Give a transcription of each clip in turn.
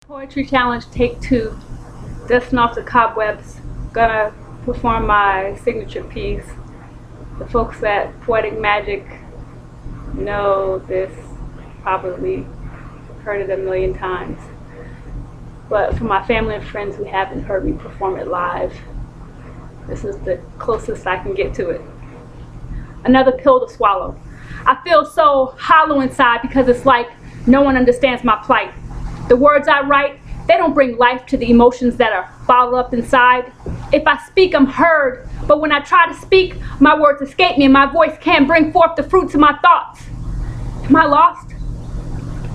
Poetry Challenge Take 2, Dusting Off the Cobwebs. Gonna perform my signature piece. The folks at Poetic Magic know this, probably heard it a million times. But for my family and friends who haven't heard me perform it live, this is the closest I can get to it. Another pill to swallow. I feel so hollow inside because it's like no one understands my plight. The words I write, they don't bring life to the emotions that are bottled up inside. If I speak, I'm heard, but when I try to speak, my words escape me and my voice can't bring forth the fruits of my thoughts. Am I lost?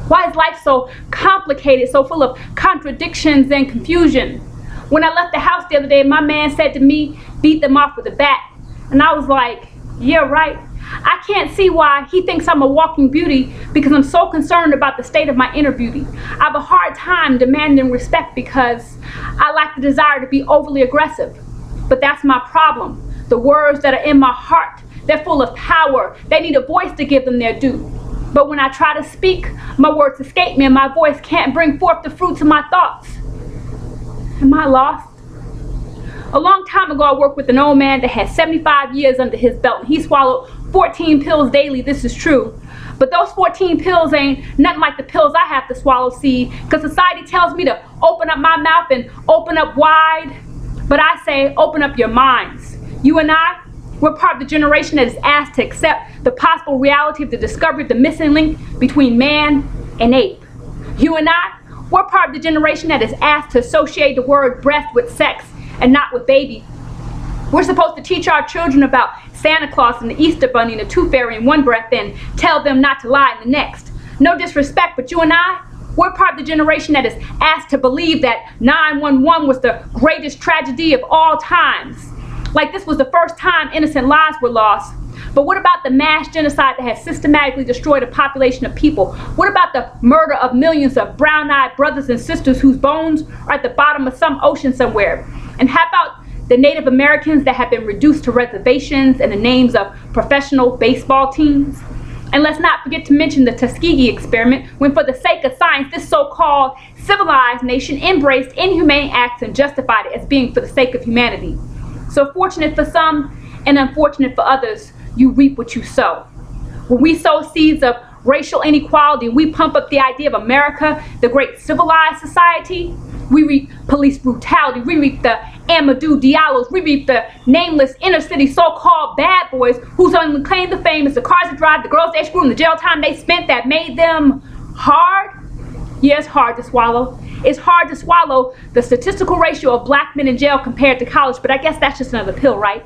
Why is life so complicated, so full of contradictions and confusion? When I left the house the other day, my man said to me, beat them off with a bat. And I was like, yeah, right. I can't see why he thinks I'm a walking beauty because I'm so concerned about the state of my inner beauty. I have a hard time demanding respect because I lack the desire to be overly aggressive. But that's my problem. The words that are in my heart, they're full of power. They need a voice to give them their due. But when I try to speak, my words escape me and my voice can't bring forth the fruits of my thoughts. Am I lost? A long time ago, I worked with an old man that had 75 years under his belt. He swallowed 14 pills daily, this is true. But those 14 pills ain't nothing like the pills I have to swallow, see, because society tells me to open up my mouth and open up wide. But I say, open up your minds. You and I, we're part of the generation that is asked to accept the possible reality of the discovery of the missing link between man and ape. You and I, we're part of the generation that is asked to associate the word breast with sex and not with baby. We're supposed to teach our children about Santa Claus and the Easter Bunny and the Tooth Fairy in one breath and tell them not to lie in the next. No disrespect, but you and I, we're part of the generation that is asked to believe that 9/11 was the greatest tragedy of all times. Like this was the first time innocent lives were lost. But what about the mass genocide that has systematically destroyed a population of people? What about the murder of millions of brown-eyed brothers and sisters whose bones are at the bottom of some ocean somewhere? And how about the Native Americans that have been reduced to reservations and the names of professional baseball teams? And let's not forget to mention the Tuskegee experiment, when for the sake of science, this so-called civilized nation embraced inhumane acts and justified it as being for the sake of humanity. So fortunate for some and unfortunate for others, you reap what you sow. When we sow seeds of racial inequality, we pump up the idea of America, the great civilized society, we reap police brutality, we reap the Amadou Diallos, we reap the nameless inner city so-called bad boys whose only claim to fame is the cars they drive, the girls they screw, and the jail time they spent that made them hard. Yeah, it's hard to swallow. It's hard to swallow the statistical ratio of black men in jail compared to college, but I guess that's just another pill, right?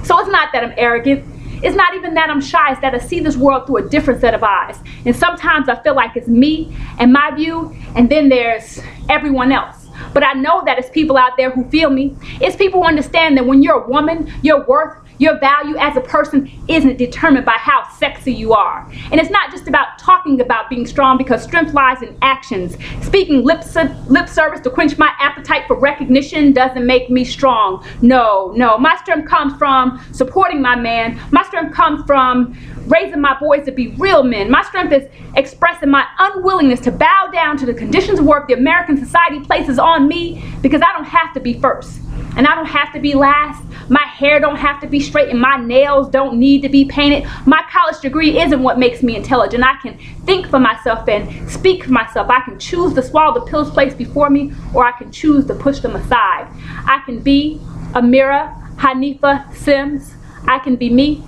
So it's not that I'm arrogant. It's not even that I'm shy. It's that I see this world through a different set of eyes. And sometimes I feel like it's me and my view, and then there's everyone else. But I know that it's people out there who feel me. It's people who understand that when you're a woman, your worth, your value as a person isn't determined by how sexy you are. And it's not just about talking about being strong, because strength lies in actions. Speaking lip service to quench my appetite for recognition doesn't make me strong. No, my strength comes from supporting my man. My strength comes from raising my boys to be real men. My strength is expressing my unwillingness to bow down to the conditions of work the American society places on me, because I don't have to be first. And I don't have to be last. My hair don't have to be straight, and my nails don't need to be painted. My college degree isn't what makes me intelligent. I can think for myself and speak for myself. I can choose to swallow the pills placed before me, or I can choose to push them aside. I can be Amira Hanifa Sims. I can be me,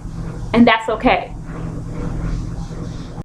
and that's okay.